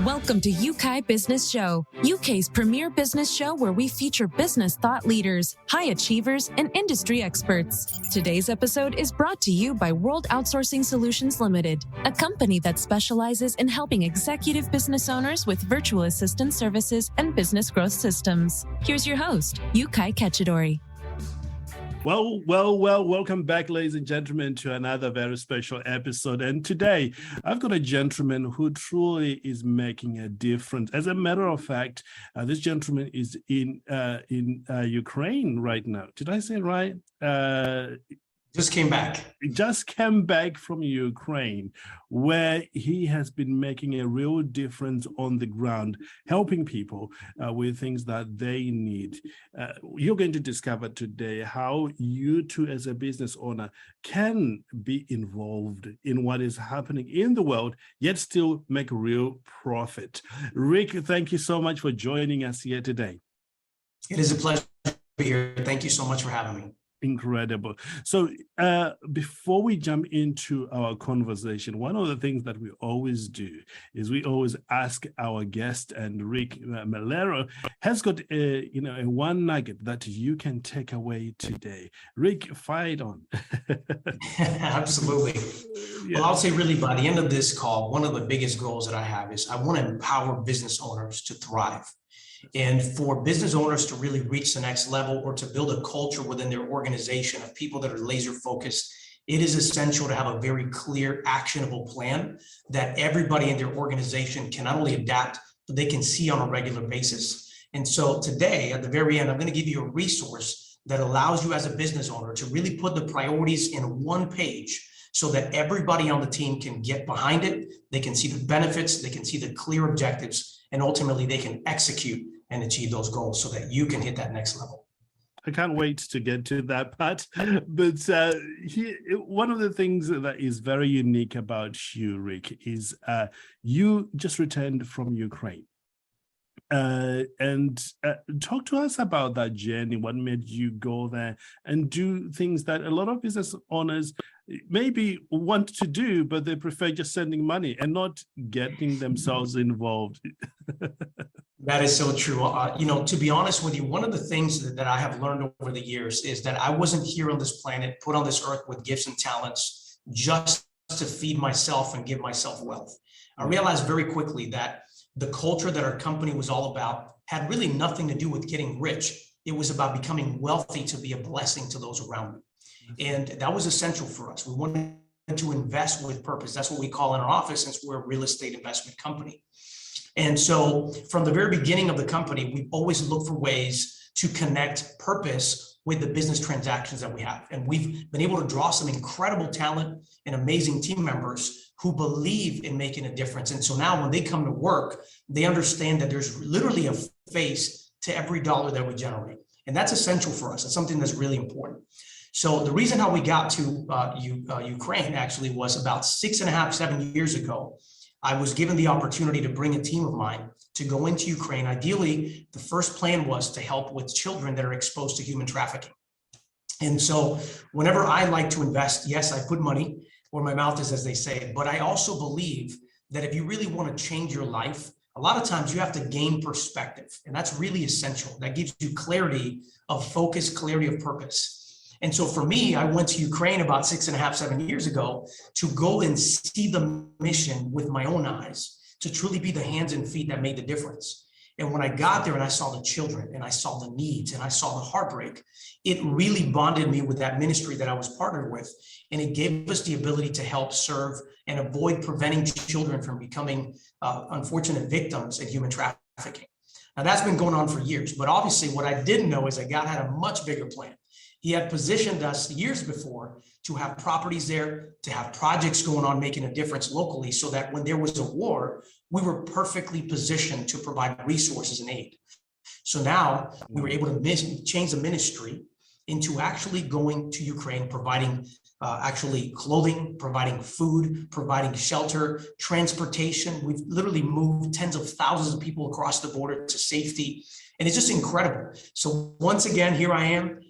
Welcome to Yeukai Business Show, UK's premier business show where we feature business thought leaders, high achievers, and industry experts. Today's episode is brought to you by World Outsourcing Solutions Limited, a company that specializes in helping executive business owners with virtual assistant services and business growth systems. Here's your host, Yeukai Ketchadori. Well, welcome back, ladies and gentlemen, to another very special episode. And today, I've got a gentleman who truly is making a difference. As a matter of fact, this gentleman is in Ukraine right now. Did I say it right? Just came back. Just came back from Ukraine, where he has been making a real difference on the ground, helping people with things that they need. You're going to discover today how you too, as a business owner, can be involved in what is happening in the world, yet still make real profit. Rick, thank you so much for joining us here today. It is a pleasure to be here. Thank you so much for having me. Incredible. So before we jump into our conversation, one of the things that we always do is we always ask our guest, and Rick Melero has got a one nugget that you can take away today. Rick, fire it on. Absolutely. Yeah. Well, I'll say really by the end of this call, one of the biggest goals that I have is I want to empower business owners to thrive. And for business owners to really reach the next level or to build a culture within their organization of people that are laser focused, it is essential to have a very clear, actionable plan that everybody in their organization can not only adapt, but they can see on a regular basis. And so today, at the very end, I'm going to give you a resource that allows you as a business owner to really put the priorities in one page so that everybody on the team can get behind it. They can see the benefits, they can see the clear objectives, and ultimately they can execute and achieve those goals so that you can hit that next level. I can't wait to get to that part. But one of the things that is very unique about you, Rick, is you just returned from Ukraine. And talk to us about that journey. What made you go there and do things that a lot of business owners maybe want to do, but they prefer just sending money and not getting themselves involved. That is so true. To be honest with you, one of the things that I have learned over the years is that I wasn't here on this planet, put on this earth with gifts and talents just to feed myself and give myself wealth. I realized very quickly that the culture that our company was all about had really nothing to do with getting rich. It was about becoming wealthy to be a blessing to those around me. And that was essential for us. We wanted to invest with purpose. That's what we call in our office, since we're a real estate investment company. And so from the very beginning of the company, we've always looked for ways to connect purpose with the business transactions that we have. And we've been able to draw some incredible talent and amazing team members who believe in making a difference. And so now when they come to work, they understand that there's literally a face to every dollar that we generate. And that's essential for us. It's something that's really important. So the reason how we got to Ukraine actually was about 6.5, 7 years ago. I was given the opportunity to bring a team of mine to go into Ukraine. Ideally, the first plan was to help with children that are exposed to human trafficking. And so whenever I like to invest, yes, I put money where my mouth is, as they say, but I also believe that if you really want to change your life, a lot of times you have to gain perspective, and that's really essential. That gives you clarity of focus, clarity of purpose. And so for me, I went to Ukraine about 6.5, 7 years ago to go and see the mission with my own eyes, to truly be the hands and feet that made the difference. And when I got there and I saw the children and I saw the needs and I saw the heartbreak, it really bonded me with that ministry that I was partnered with. And it gave us the ability to help serve and avoid preventing children from becoming unfortunate victims of human trafficking. Now that's been going on for years, but obviously what I didn't know is that God had a much bigger plan. He had positioned us years before to have properties there, to have projects going on, making a difference locally, so that when there was a war, we were perfectly positioned to provide resources and aid. So now we were able to change the ministry into actually going to Ukraine, providing actually clothing, providing food, providing shelter, transportation. We've literally moved tens of thousands of people across the border to safety. And it's just incredible. So once again, here I am,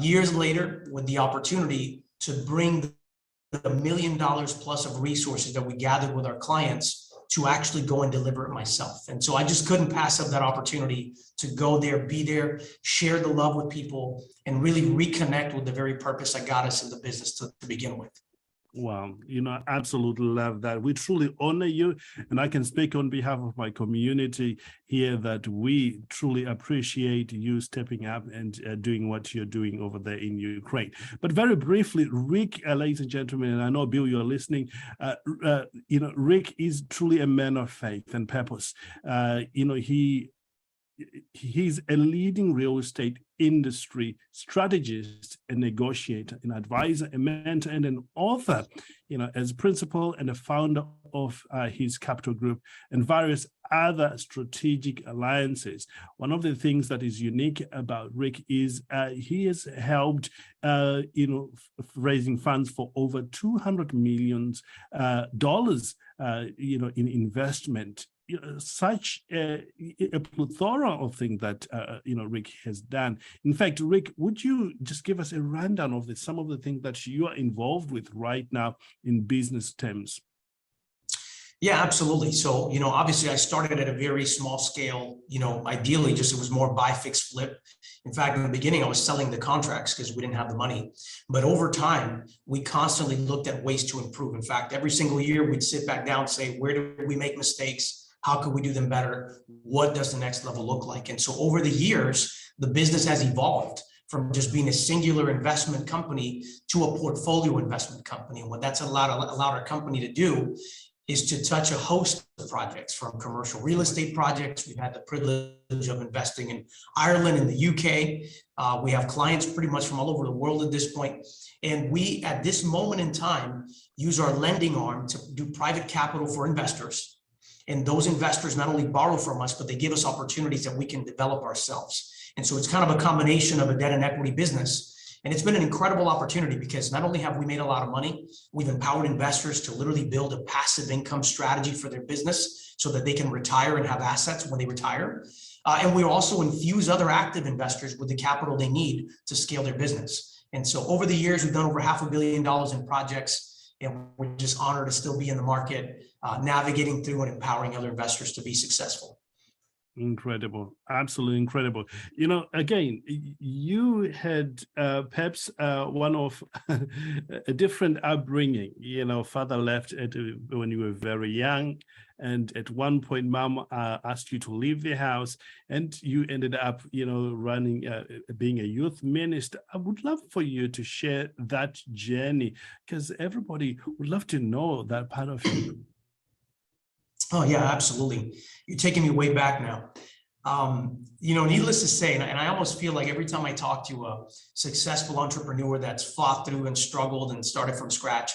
years later, with the opportunity to bring the $1 million plus of resources that we gathered with our clients to actually go and deliver it myself. And so I just couldn't pass up that opportunity to go there, be there, share the love with people, and really reconnect with the very purpose that got us in the business to begin with. Wow, I absolutely love that. We truly honor you, and I can speak on behalf of my community here that we truly appreciate you stepping up and doing what you're doing over there in Ukraine. But very briefly, Rick, ladies and gentlemen, and I know, Bill, you're listening, Rick is truly a man of faith and purpose. He's a leading real estate industry strategist, a negotiator, an advisor, a mentor, and an author, as principal and a founder of his capital group and various other strategic alliances. One of the things that is unique about Rick is he has helped, raising funds for over $200 million, in investment. Such a plethora of things that Rick has done. In fact, Rick, would you just give us a rundown of some of the things that you are involved with right now in business terms? Yeah, absolutely. So, obviously I started at a very small scale, ideally just it was more buy, fix, flip. In fact, in the beginning, I was selling the contracts because we didn't have the money. But over time, we constantly looked at ways to improve. In fact, every single year we'd sit back down and say, where did we make mistakes? How could we do them better? What does the next level look like? And so over the years, the business has evolved from just being a singular investment company to a portfolio investment company. And what that's allowed our company to do is to touch a host of projects, from commercial real estate projects. We've had the privilege of investing in Ireland and the UK. We have clients pretty much from all over the world at this point. And we, at this moment in time, use our lending arm to do private capital for investors. And those investors not only borrow from us, but they give us opportunities that we can develop ourselves. And so it's kind of a combination of a debt and equity business. And it's been an incredible opportunity because not only have we made a lot of money, we've empowered investors to literally build a passive income strategy for their business so that they can retire and have assets when they retire. And we also infuse other active investors with the capital they need to scale their business. And so over the years, we've done over $500 million in projects, and we're just honored to still be in the market, navigating through and empowering other investors to be successful. Incredible, absolutely incredible. Again, you had perhaps one of a different upbringing. Father left when you were very young, and at one point, Mom asked you to leave the house, and you ended up, running, being a youth minister. I would love for you to share that journey, because everybody would love to know that part of you. Oh, yeah, absolutely. You're taking me way back now. Needless to say, and I almost feel like every time I talk to a successful entrepreneur that's fought through and struggled and started from scratch,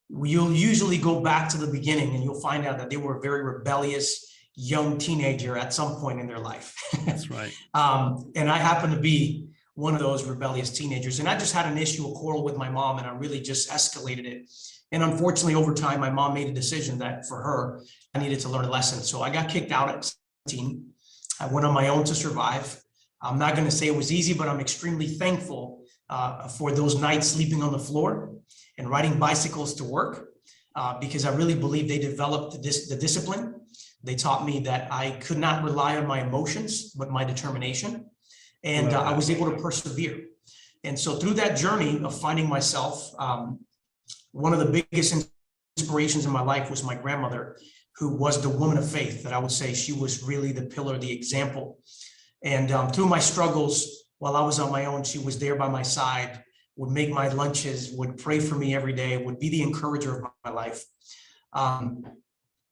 you'll usually go back to the beginning and you'll find out that they were a very rebellious young teenager at some point in their life. That's right. And I happen to be one of those rebellious teenagers. And I just had an issue, a quarrel with my mom, and I really just escalated it. And unfortunately, over time, my mom made a decision that for her, I needed to learn a lesson. So I got kicked out at 17. I went on my own to survive. I'm not going to say it was easy, but I'm extremely thankful for those nights sleeping on the floor and riding bicycles to work, because I really believe they developed the discipline. They taught me that I could not rely on my emotions, but my determination. And I was able to persevere. And so through that journey of finding myself, one of the biggest inspirations in my life was my grandmother, who was the woman of faith that I would say she was really the pillar, the example. And through my struggles, while I was on my own, she was there by my side, would make my lunches, would pray for me every day, would be the encourager of my life.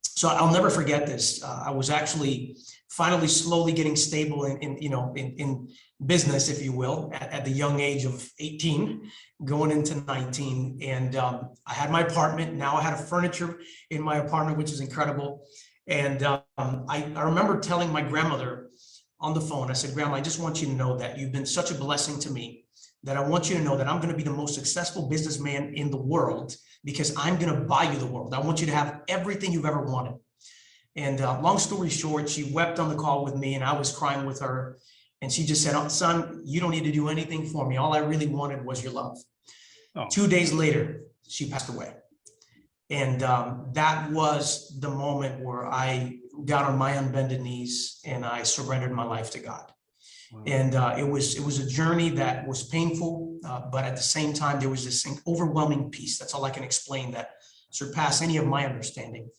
So I'll never forget this. I was actually finally slowly getting stable in business, if you will, at the young age of 18, going into 19. And I had my apartment. Now I had a furniture in my apartment, which is incredible. And I remember telling my grandmother on the phone, I said, Grandma, I just want you to know that you've been such a blessing to me, that I want you to know that I'm going to be the most successful businessman in the world, because I'm going to buy you the world. I want you to have everything you've ever wanted. And long story short, she wept on the call with me, and I was crying with her. And she just said, oh, son, you don't need to do anything for me. All I really wanted was your love. Oh. 2 days later, she passed away. And that was the moment where I got on my unbended knees and I surrendered my life to God. Wow. And it was a journey that was painful, but at the same time, there was this overwhelming peace. That's all I can explain, that surpassed any of my understanding.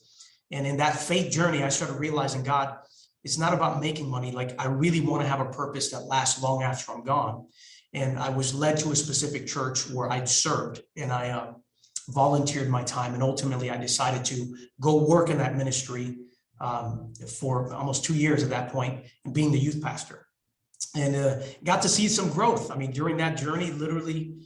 And in that faith journey, I started realizing, God, it's not about making money. Like, I really want to have a purpose that lasts long after I'm gone. And I was led to a specific church where I'd served, and I volunteered my time. And ultimately, I decided to go work in that ministry for almost 2 years at that point, and being the youth pastor. And got to see some growth. I mean, during that journey, literally,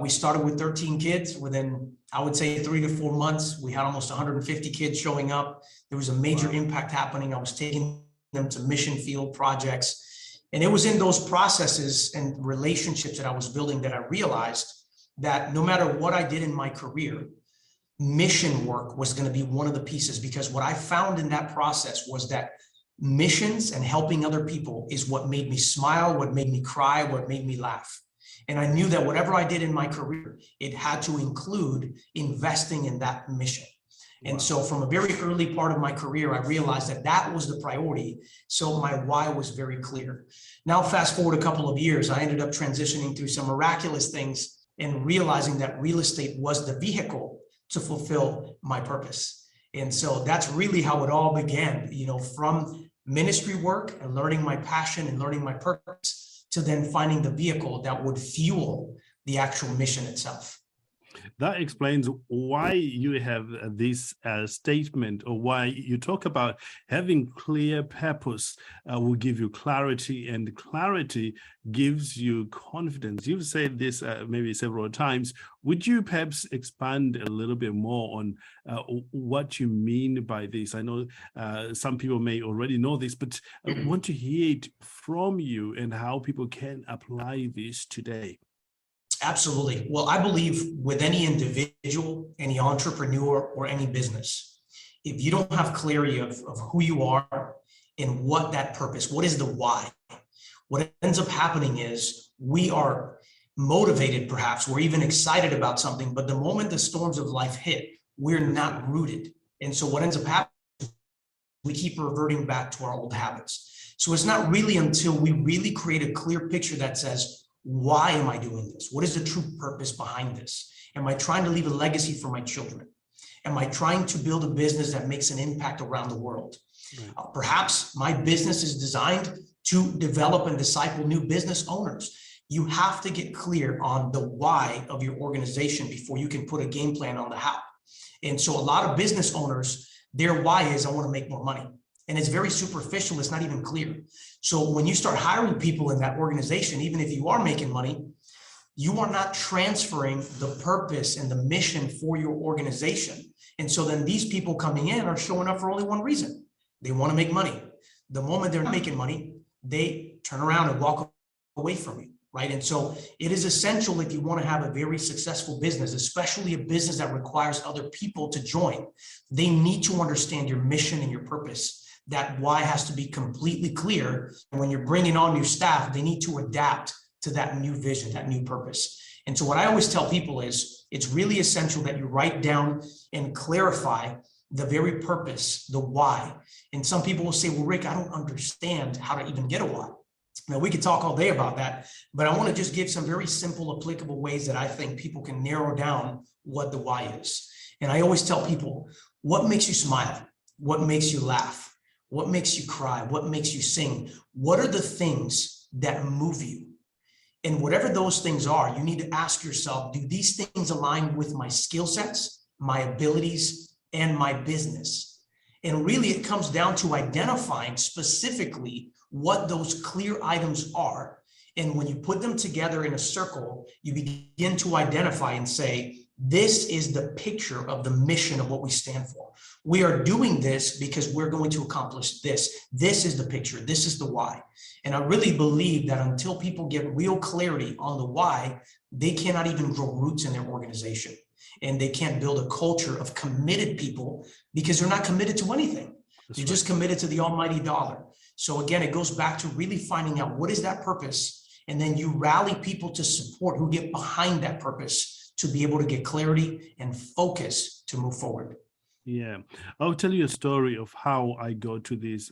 we started with 13 kids. Within, I would say, 3 to 4 months, we had almost 150 kids showing up. There was a major impact happening. I was taking them to mission field projects. And it was in those processes and relationships that I was building that I realized that no matter what I did in my career, mission work was going to be one of the pieces, because what I found in that process was that missions and helping other people is what made me smile, what made me cry, what made me laugh. And I knew that whatever I did in my career, it had to include investing in that mission. And so from a very early part of my career, I realized that that was the priority. So my why was very clear. Now, fast forward a couple of years, I ended up transitioning through some miraculous things and realizing that real estate was the vehicle to fulfill my purpose. And so that's really how it all began, from ministry work and learning my passion and learning my purpose, to then finding the vehicle that would fuel the actual mission itself. That explains why you have this statement, or why you talk about having clear purpose will give you clarity, and clarity gives you confidence. You've said this maybe several times. Would you perhaps expand a little bit more on what you mean by this? I know some people may already know this, but I want to hear it from you and how people can apply this today. Absolutely. Well, I believe with any individual, any entrepreneur, or any business, if you don't have clarity of who you are and what that purpose, what is the why, what ends up happening is we are motivated, perhaps we're even excited about something, but the moment the storms of life hit, we're not rooted. And so what ends up happening is we keep reverting back to our old habits. So it's not really until we really create a clear picture that says, why am I doing this? What is the true purpose behind this? Am I trying to leave a legacy for my children? Am I trying to build a business that makes an impact around the world? Right. Perhaps my business is designed to develop and disciple new business owners. You have to get clear on the why of your organization before you can put a game plan on the how. And so a lot of business owners, their why is, I want to make more money. And it's very superficial. It's not even clear. So when you start hiring people in that organization, even if you are making money, you are not transferring the purpose and the mission for your organization. And so then these people coming in are showing up for only one reason. They want to make money. The moment they're not making money, they turn around and walk away from you, right? And so it is essential, if you want to have a very successful business, especially a business that requires other people to join, they need to understand your mission and your purpose. That why has to be completely clear. And when you're bringing on new staff, they need to adapt to that new vision, that new purpose. And so what I always tell people is it's really essential that you write down and clarify the very purpose, the why. And some people will say, well, Rick, I don't understand how to even get a why. Now, we could talk all day about that, but I want to just give some very simple, applicable ways that I think people can narrow down what the why is. And I always tell people, what makes you smile? What makes you laugh? What makes you cry? What makes you sing? What are the things that move you? And whatever those things are, you need to ask yourself, do these things align with my skill sets, my abilities, and my business? And really, it comes down to identifying specifically what those clear items are. And when you put them together in a circle, you begin to identify and say, this is the picture of the mission of what we stand for. We are doing this because we're going to accomplish this. This is the picture. This is the why. And I really believe that until people get real clarity on the why, they cannot even grow roots in their organization. And they can't build a culture of committed people because they're not committed to anything. They're just committed to the almighty dollar. So again, it goes back to really finding out what is that purpose. And then you rally people to support who get behind that purpose to be able to get clarity and focus to move forward. Yeah, I'll tell you a story of how I got to this.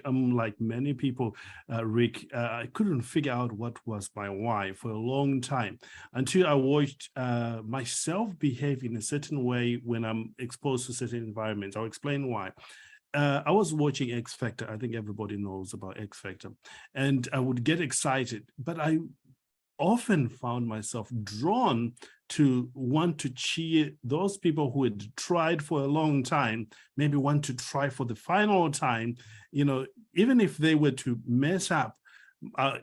Like many people, Rick, I couldn't figure out what was my why for a long time until I watched myself behave in a certain way when I'm exposed to certain environments. I'll explain why. I was watching X Factor. I think everybody knows about X Factor, and I would get excited, but I often found myself drawn to want to cheer those people who had tried for a long time, maybe want to try for the final time, even if they were to mess up,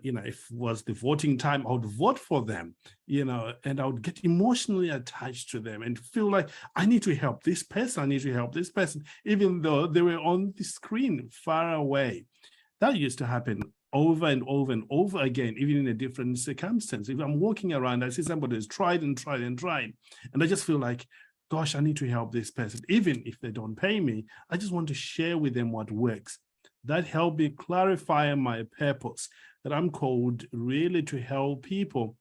if it was the voting time, I would vote for them, and I would get emotionally attached to them and feel like I need to help this person, I need to help this person, even though they were on the screen far away. That used to happen over and over and over again, even in a different circumstance. If I'm walking around, I see somebody who's tried and tried and tried, and I just feel like, gosh, I need to help this person. Even if they don't pay me, I just want to share with them what works. That helped me clarify my purpose, that I'm called really to help people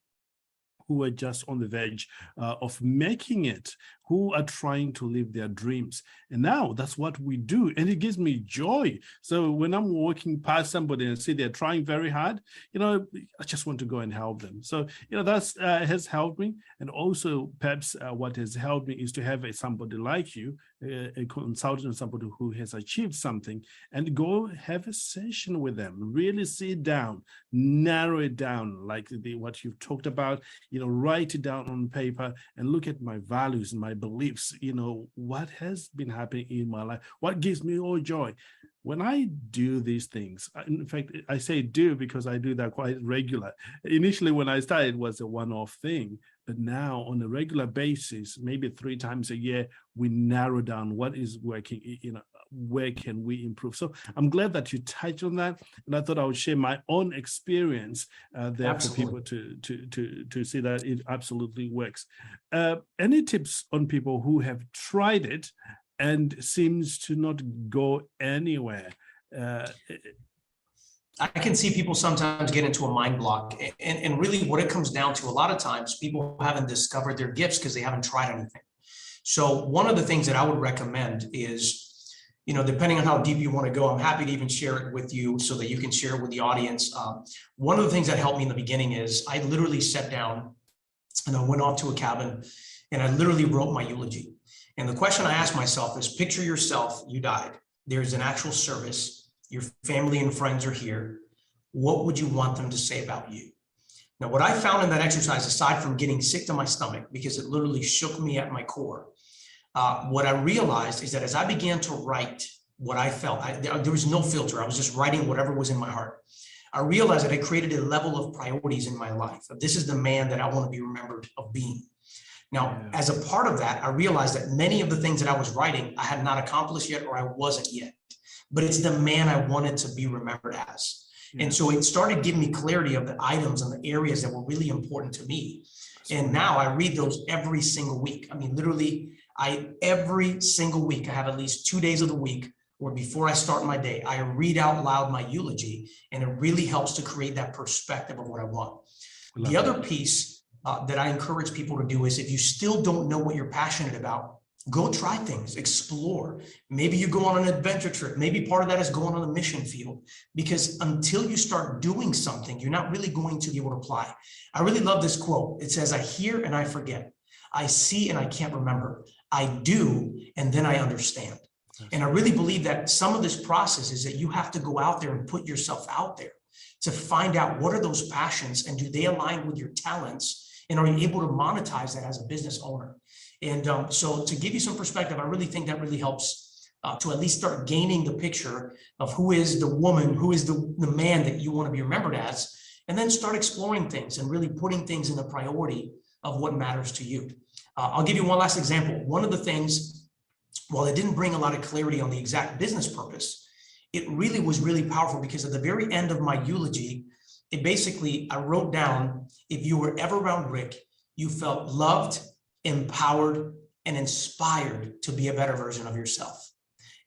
who are just on the verge of making it, who are trying to live their dreams. And now that's what we do. And it gives me joy. So when I'm walking past somebody and see they're trying very hard, I just want to go and help them. So, that's has helped me. And also perhaps what has helped me is to have somebody like you, a consultant, somebody who has achieved something, and go have a session with them, really sit down, narrow it down, like what you've talked about, write it down on paper and look at my values and my beliefs, what has been happening in my life, what gives me all joy. When I do these things, in fact, I say do because I do that quite regular. Initially, when I started, it was a one-off thing, but now on a regular basis, maybe 3 times a year, we narrow down what is working, where can we improve. So I'm glad that you touched on that, and I thought I would share my own experience there Absolutely. for people to see that it absolutely works. Any tips on people who have tried it and seems to not go anywhere? I can see people sometimes get into a mind block, and really what it comes down to, a lot of times people haven't discovered their gifts because they haven't tried anything. So one of the things that I would recommend is, depending on how deep you want to go, I'm happy to even share it with you so that you can share it with the audience. One of the things that helped me in the beginning is I literally sat down and I went off to a cabin and I literally wrote my eulogy. And the question I asked myself is, picture yourself, you died. There's an actual service. Your family and friends are here. What would you want them to say about you? Now, what I found in that exercise, aside from getting sick to my stomach, because it literally shook me at my core, what I realized is that as I began to write what I felt, there was no filter. I was just writing whatever was in my heart. I realized that I created a level of priorities in my life. This is the man that I want to be remembered of being. Now, as a part of that, I realized that many of the things that I was writing, I had not accomplished yet, or I wasn't yet, but it's the man I wanted to be remembered as. And so it started giving me clarity of the items and the areas that were really important to me. And now I read those every single week. I mean, literally, every single week, I have at least 2 days of the week where before I start my day, I read out loud my eulogy, and it really helps to create that perspective of what I want. The other piece that I encourage people to do is, if you still don't know what you're passionate about, go try things, explore. Maybe you go on an adventure trip. Maybe part of that is going on the mission field, because until you start doing something, you're not really going to be able to apply. I really love this quote. It says, I hear and I forget. I see and I can't remember. I do, and then I understand. And I really believe that some of this process is that you have to go out there and put yourself out there to find out what are those passions and do they align with your talents, and are you able to monetize that as a business owner? And so to give you some perspective, I really think that really helps to at least start gaining the picture of who is the woman, who is the man that you want to be remembered as, and then start exploring things and really putting things in the priority of what matters to you. I'll give you one last example. One of the things, while it didn't bring a lot of clarity on the exact business purpose, it really was really powerful, because at the very end of my eulogy, it basically, I wrote down, if you were ever around Rick, you felt loved, empowered, and inspired to be a better version of yourself.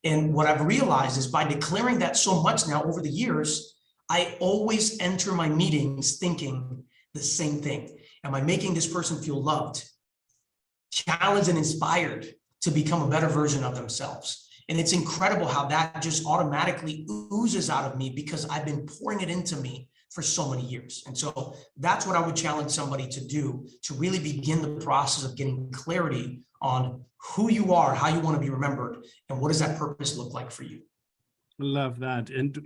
And what I've realized is, by declaring that so much now over the years, I always enter my meetings thinking the same thing. Am I making this person feel loved, challenged, and inspired? to become a better version of themselves. And it's incredible how that just automatically oozes out of me because I've been pouring it into me for so many years. And so that's what I would challenge somebody to do, to really begin the process of getting clarity on who you are, how you want to be remembered, and what does that purpose look like for you. Love that. And,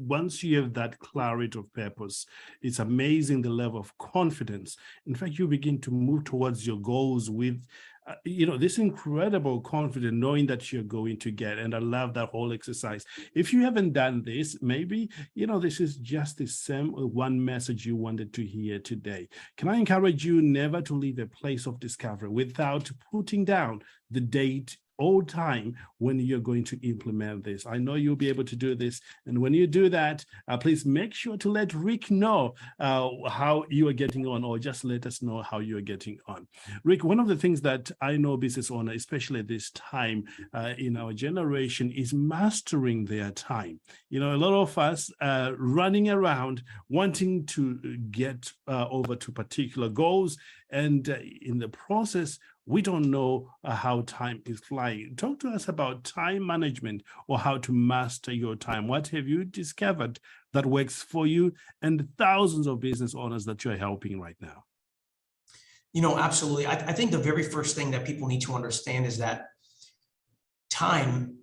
once you have that clarity of purpose, it's amazing the level of confidence. In fact, you begin to move towards your goals with, this incredible confidence, knowing that you're going to get. And I love that whole exercise. If you haven't done this, maybe, this is just the same one message you wanted to hear today. Can I encourage you never to leave a place of discovery without putting down the date all time when you're going to implement this? I know you'll be able to do this. And when you do that, please make sure to let Rick know how you are getting on, or just let us know how you are getting on. Rick, one of the things that I know business owners, especially this time in our generation, is mastering their time. A lot of us running around wanting to get over to particular goals. And in the process, we don't know how time is flying. Talk to us about time management, or how to master your time. What have you discovered that works for you and thousands of business owners that you're helping right now? Absolutely. I think the very first thing that people need to understand is that time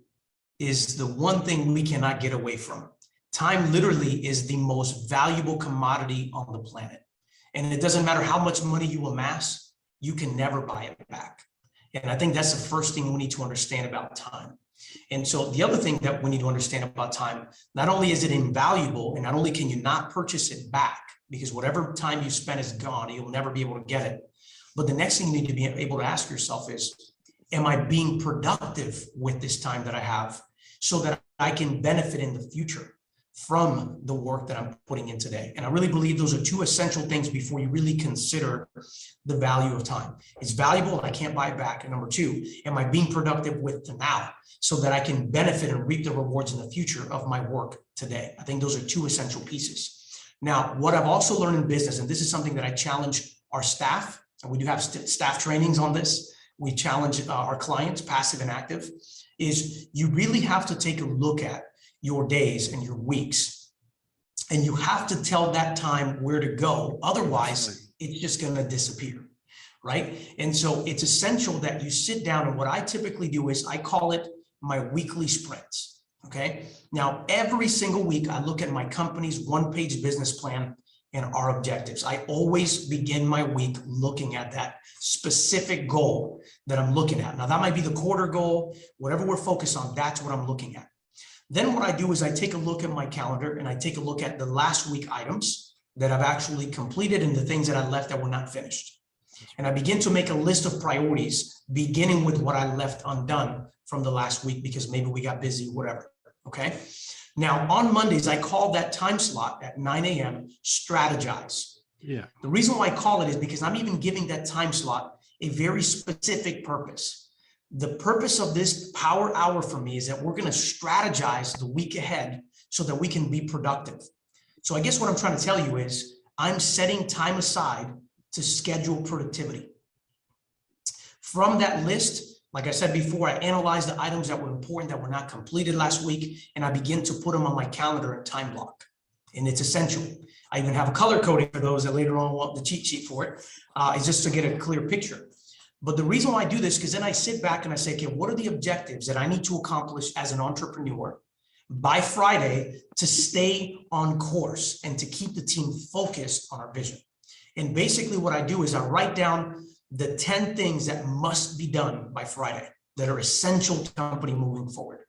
is the one thing we cannot get away from. Time literally is the most valuable commodity on the planet. And it doesn't matter how much money you amass, you can never buy it back. And I think that's the first thing we need to understand about time. And so the other thing that we need to understand about time, not only is it invaluable, and not only can you not purchase it back, because whatever time you spend is gone, you'll never be able to get it. But the next thing you need to be able to ask yourself is, am I being productive with this time that I have so that I can benefit in the future from the work that I'm putting in today? And I really believe those are two essential things before you really consider the value of time. It's valuable and I can't buy it back. And number two, am I being productive with the now so that I can benefit and reap the rewards in the future of my work today? I think those are two essential pieces. Now, what I've also learned in business, and this is something that I challenge our staff, and we do have staff trainings on this, we challenge our clients, passive and active, is you really have to take a look at your days and your weeks, and you have to tell that time where to go. Otherwise, it's just going to disappear, right? And so it's essential that you sit down, and what I typically do is I call it my weekly sprints, okay? Now, every single week, I look at my company's one-page business plan and our objectives. I always begin my week looking at that specific goal that I'm looking at. Now, that might be the quarter goal, whatever we're focused on, that's what I'm looking at. Then what I do is I take a look at my calendar and I take a look at the last week items that I've actually completed and the things that I left that were not finished. And I begin to make a list of priorities, beginning with what I left undone from the last week because maybe we got busy, whatever, okay? Now, on Mondays, I call that time slot at 9 a.m. strategize. Yeah. The reason why I call it is because I'm even giving that time slot a very specific purpose. The purpose of this power hour for me is that we're going to strategize the week ahead so that we can be productive. So I guess what I'm trying to tell you is I'm setting time aside to schedule productivity. From that list, like I said before, I analyze the items that were important that were not completed last week, and I begin to put them on my calendar and time block. And it's essential. I even have a color coding for those that later on want the cheat sheet for it, is just to get a clear picture. But the reason why I do this, because then I sit back and I say, okay, what are the objectives that I need to accomplish as an entrepreneur by Friday to stay on course and to keep the team focused on our vision? And basically what I do is I write down the 10 things that must be done by Friday that are essential to the company moving forward.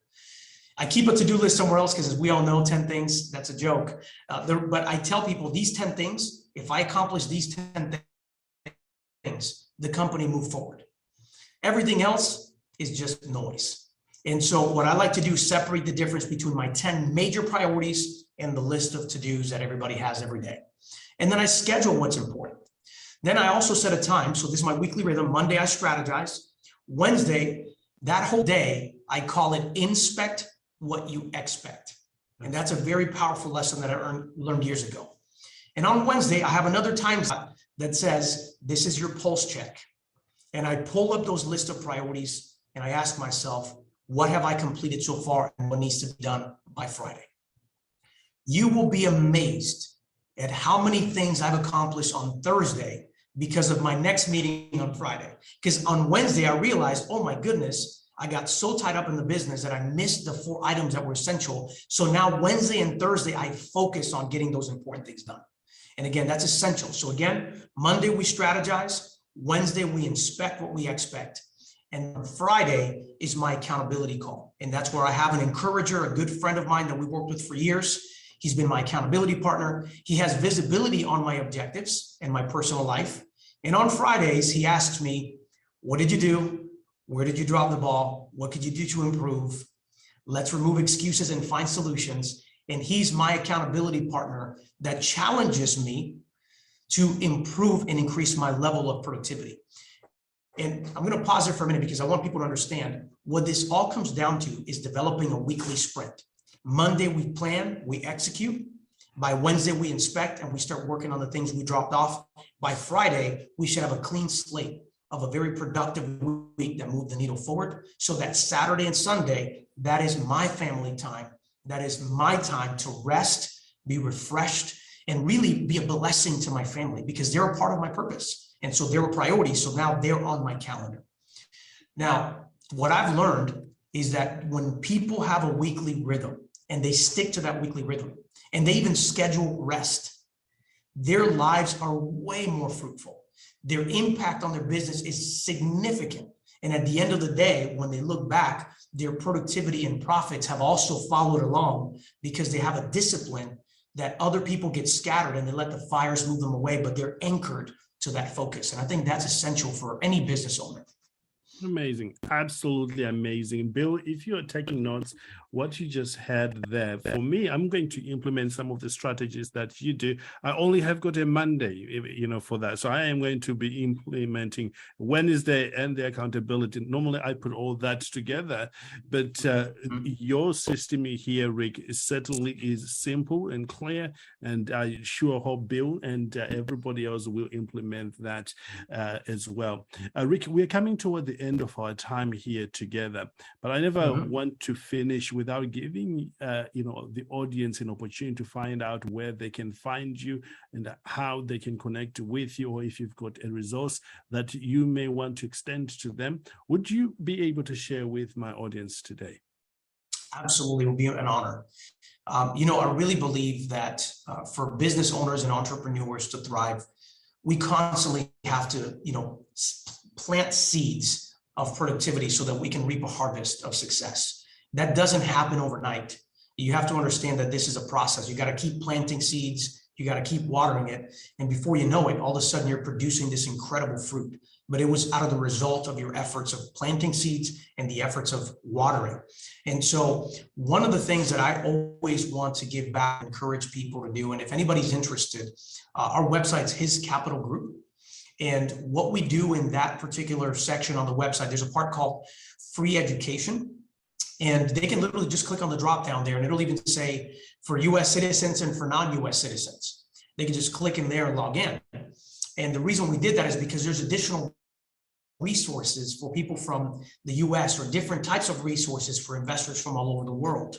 I keep a to-do list somewhere else because, as we all know, 10 things, that's a joke. But I tell people these 10 things, if I accomplish these 10 things, the company move forward. Everything else is just noise. And so what I like to do is separate the difference between my 10 major priorities and the list of to-dos that everybody has every day. And then I schedule what's important. Then I also set a time. So this is my weekly rhythm. Monday, I strategize. Wednesday, that whole day, I call it inspect what you expect. And that's a very powerful lesson that I learned years ago. And on Wednesday, I have another time slot that says, this is your pulse check. And I pull up those list of priorities and I ask myself, what have I completed so far and what needs to be done by Friday? You will be amazed at how many things I've accomplished on Thursday because of my next meeting on Friday. Because on Wednesday, I realized, oh my goodness, I got so tied up in the business that I missed the 4 items that were essential. So now Wednesday and Thursday, I focus on getting those important things done. And again, that's essential. So again, Monday, we strategize. Wednesday, we inspect what we expect. And Friday is my accountability call. And that's where I have an encourager, a good friend of mine that we worked with for years. He's been my accountability partner. He has visibility on my objectives and my personal life. And on Fridays, he asks me, what did you do? Where did you drop the ball? What could you do to improve? Let's remove excuses and find solutions. And he's my accountability partner that challenges me to improve and increase my level of productivity. And I'm going to pause there for a minute because I want people to understand what this all comes down to is developing a weekly sprint. Monday, we plan, we execute. By Wednesday, we inspect and we start working on the things we dropped off. By Friday, we should have a clean slate of a very productive week that moved the needle forward. So that Saturday and Sunday, that is my family time. That is my time to rest, be refreshed, and really be a blessing to my family because they're a part of my purpose. And so they're a priority. So now they're on my calendar. Now, what I've learned is that when people have a weekly rhythm and they stick to that weekly rhythm and they even schedule rest, their lives are way more fruitful. Their impact on their business is significant. And at the end of the day, when they look back, their productivity and profits have also followed along because they have a discipline that other people get scattered and they let the fires move them away, but they're anchored to that focus. And I think that's essential for any business owner. Amazing. Absolutely amazing. Bill, if you're taking notes, what you just had there, for me, I'm going to implement some of the strategies that you do. I only have got a Monday, for that. So I am going to be implementing Wednesday and the accountability. Normally, I put all that together, but your system here, Rick, certainly is simple and clear. And I sure hope Bill and everybody else will implement that as well. Rick, we're coming toward the end of our time here together, but I never want to finish without giving the audience an opportunity to find out where they can find you and how they can connect with you, or if you've got a resource that you may want to extend to them. Would you be able to share with my audience today? Absolutely, it will be an honor. I really believe that for business owners and entrepreneurs to thrive, we constantly have to, plant seeds of productivity so that we can reap a harvest of success. That doesn't happen overnight. You have to understand that this is a process. You got to keep planting seeds. You got to keep watering it. And before you know it, all of a sudden you're producing this incredible fruit. But it was out of the result of your efforts of planting seeds and the efforts of watering. And so one of the things that I always want to give back, encourage people to do, and if anybody's interested, our website's His Capital Group. And what we do in that particular section on the website, there's a part called free education. And they can literally just click on the drop down there and it'll even say for US citizens and for non-US citizens. They can just click in there and log in. And the reason we did that is because there's additional resources for people from the US or different types of resources for investors from all over the world.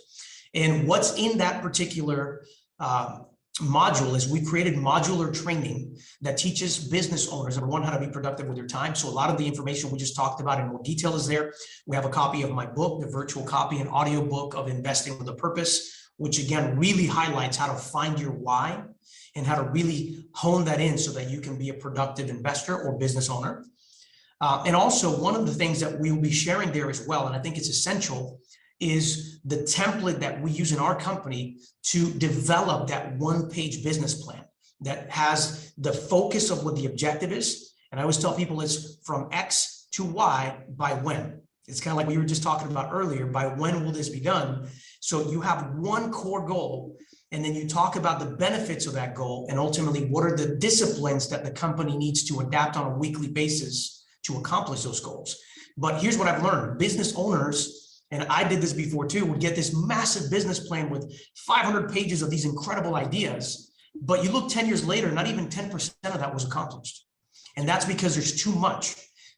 And what's in that particular module is we created modular training that teaches business owners, number one, how to be productive with their time. So a lot of the information we just talked about in more detail is there. We have a copy of my book, the virtual copy and audio book of Investing with a Purpose, which again really highlights how to find your why and how to really hone that in so that you can be a productive investor or business owner. And also one of the things that we will be sharing there as well, and I think it's essential, is the template that we use in our company to develop that one-page business plan that has the focus of what the objective is. And I always tell people it's from X to Y by when. It's kind of like we were just talking about earlier, by when will this be done? So you have one core goal, and then you talk about the benefits of that goal, and ultimately what are the disciplines that the company needs to adapt on a weekly basis to accomplish those goals. But here's what I've learned. Business owners, and I did this before too, would get this massive business plan with 500 pages of these incredible ideas. But you look 10 years later, not even 10% of that was accomplished. And that's because there's too much.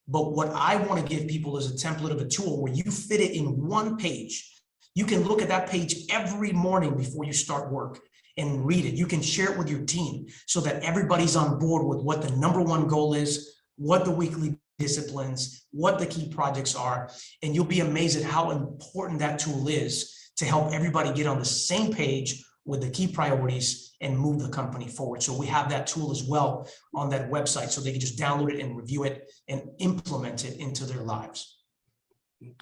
But what I want to give people is a template of a tool where you fit it in one page. You can look at that page every morning before you start work and read it. You can share it with your team so that everybody's on board with what the number one goal is, what the weekly disciplines, what the key projects are, and you'll be amazed at how important that tool is to help everybody get on the same page with the key priorities and move the company forward. So we have that tool as well on that website so they can just download it and review it and implement it into their lives.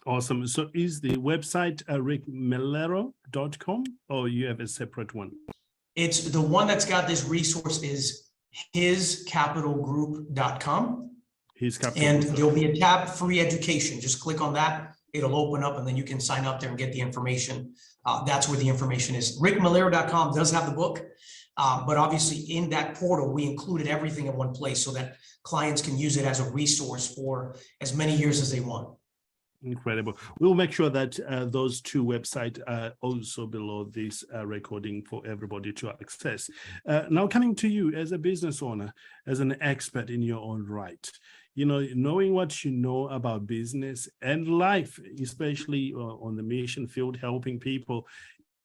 Awesome. So is the website melero.com or you have a separate one? It's the one that's got this resource is hiscapitalgroup.com. And there'll be a tab, free education. Just click on that. It'll open up and then you can sign up there and get the information. That's where the information is. RickMelero.com does have the book, but obviously in that portal, we included everything in one place so that clients can use it as a resource for as many years as they want. Incredible. We'll make sure that those two websites are also below this recording for everybody to access. Now coming to you as a business owner, as an expert in your own right, you know, knowing what you know about business and life, especially on the mission field, helping people,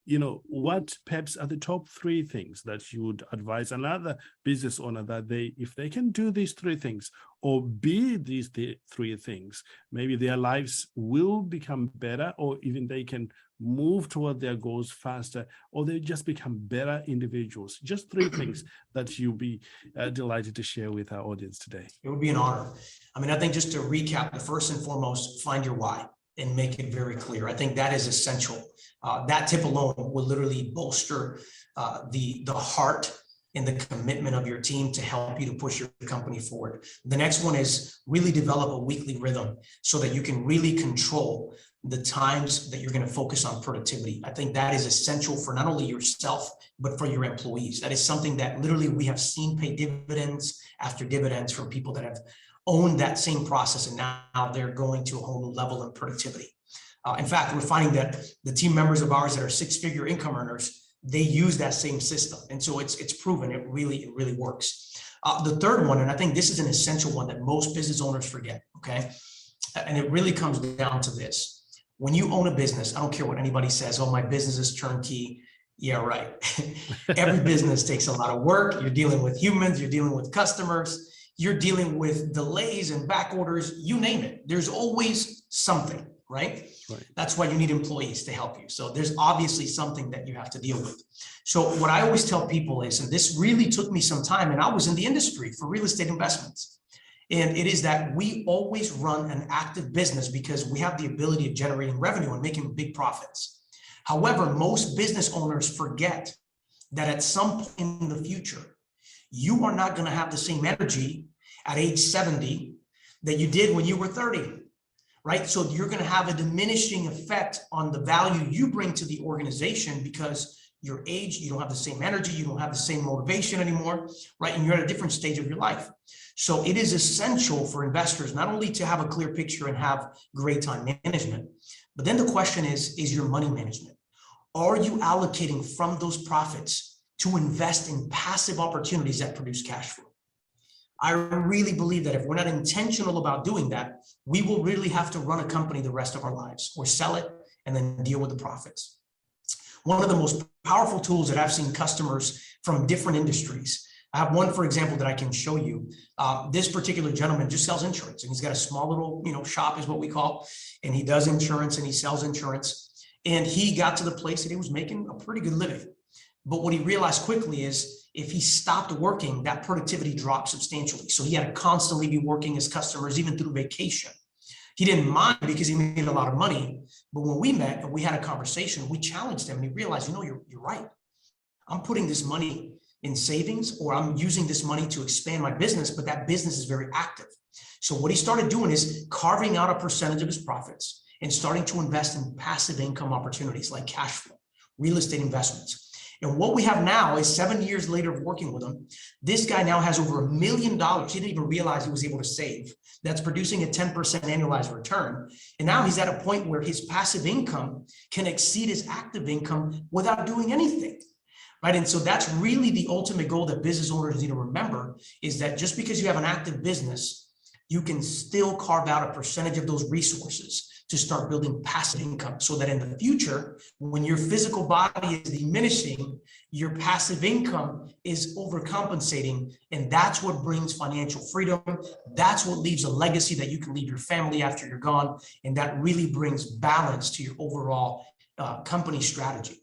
you know, what perhaps are the top three things that you would advise another business owner that if they can do these three things or be these three things, maybe their lives will become better, or even they can move toward their goals faster, or they just become better individuals. Just three things that you'll be delighted to share with our audience today. It would be an honor. I mean, I think just to recap, the first and foremost, find your why and make it very clear. I think that is essential. That tip alone will literally bolster the heart and the commitment of your team to help you to push your company forward. The next one is really develop a weekly rhythm so that you can really control the times that you're going to focus on productivity. I think that is essential for not only yourself, but for your employees. That is something that literally we have seen pay dividends after dividends from people that have owned that same process, and now they're going to a whole new level of productivity. In fact, we're finding that the team members of ours that are six-figure income earners, they use that same system. And so it's proven it really works. The third one, and I think this is an essential one that most business owners forget, okay? And it really comes down to this. When you own a business, I don't care what anybody says, oh, my business is turnkey. Yeah, right. Every business takes a lot of work. You're dealing with humans, you're dealing with customers, you're dealing with delays and back orders, you name it. There's always something, right? That's why you need employees to help you. So there's obviously something that you have to deal with. So what I always tell people is, and this really took me some time, and I was in the industry for real estate investments, and it is that we always run an active business because we have the ability of generating revenue and making big profits. However, most business owners forget that at some point in the future, you are not going to have the same energy at age 70 that you did when you were 30. Right? So you're going to have a diminishing effect on the value you bring to the organization because your age, you don't have the same energy, you don't have the same motivation anymore, right? And you're at a different stage of your life. So it is essential for investors not only to have a clear picture and have great time management, but then the question is your money management? Are you allocating from those profits to invest in passive opportunities that produce cash flow? I really believe that if we're not intentional about doing that, we will really have to run a company the rest of our lives or sell it and then deal with the profits. One of the most powerful tools that I've seen customers from different industries. I have one, for example, that I can show you. This particular gentleman just sells insurance, and he's got a small little, shop is what we call, and he does insurance and he sells insurance. And he got to the place that he was making a pretty good living. But what he realized quickly is if he stopped working, that productivity dropped substantially. So he had to constantly be working his customers, even through vacation. He didn't mind because he made a lot of money. But when we met and we had a conversation, we challenged him and he realized, you're right. I'm putting this money in savings, or I'm using this money to expand my business, but that business is very active. So what he started doing is carving out a percentage of his profits and starting to invest in passive income opportunities like cash flow, real estate investments. And what we have now is 7 years later of working with him, this guy now has over $1 million. He didn't even realize he was able to save. That's producing a 10% annualized return. And now he's at a point where his passive income can exceed his active income without doing anything, right? And so that's really the ultimate goal that business owners need to remember, is that just because you have an active business, you can still carve out a percentage of those resources to start building passive income so that in the future, when your physical body is diminishing, your passive income is overcompensating. And that's what brings financial freedom. That's what leaves a legacy that you can leave your family after you're gone. And that really brings balance to your overall company strategy.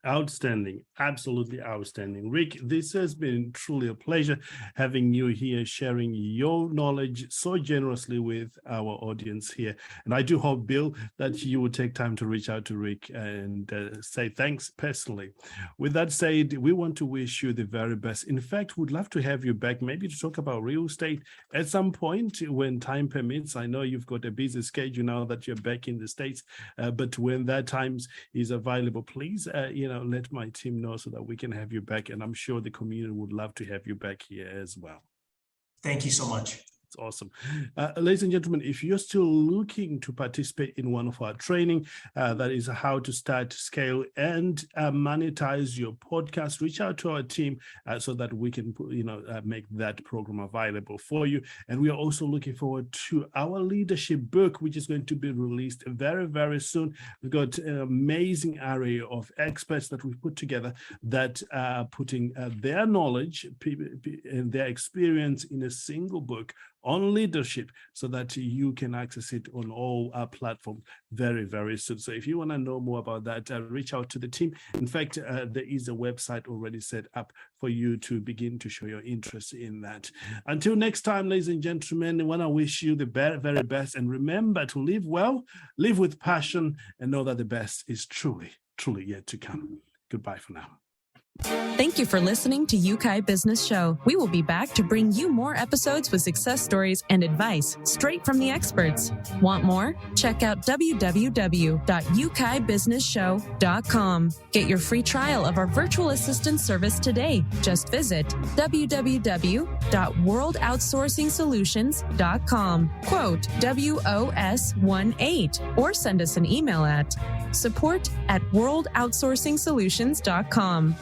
Outstanding. Absolutely outstanding. Rick, this has been truly a pleasure having you here, sharing your knowledge so generously with our audience here. And I do hope, Bill, that you will take time to reach out to Rick and say thanks personally. With that said, we want to wish you the very best. In fact, we'd love to have you back, maybe to talk about real estate at some point when time permits. I know you've got a busy schedule now that you're back in the States, but when that time is available, please, let my team know so that we can have you back. And I'm sure the community would love to have you back here as well. Thank you so much. It's awesome. Ladies and gentlemen, if you're still looking to participate in one of our training, that is how to start, scale, and monetize your podcast, reach out to our team so that we can, make that program available for you. And we are also looking forward to our leadership book, which is going to be released very, very soon. We've got an amazing array of experts that we've put together that are putting their knowledge and their experience in a single book on leadership so that you can access it on all our platforms very, very soon. So if you want to know more about that, reach out to the team. In fact, there is a website already set up for you to begin to show your interest in that. Until next time, ladies and gentlemen, I want to wish you the very, very best. And remember to live well, live with passion, and know that the best is truly, truly yet to come. Goodbye for now. Thank you for listening to Yeukai Business Show. We will be back to bring you more episodes with success stories and advice straight from the experts. Want more? Check out www.yeukai.businessshow.com. Get your free trial of our virtual assistant service today. Just visit www.worldoutsourcingsolutions.com. Quote WOS18 or send us an email at support@worldoutsourcingsolutions.com.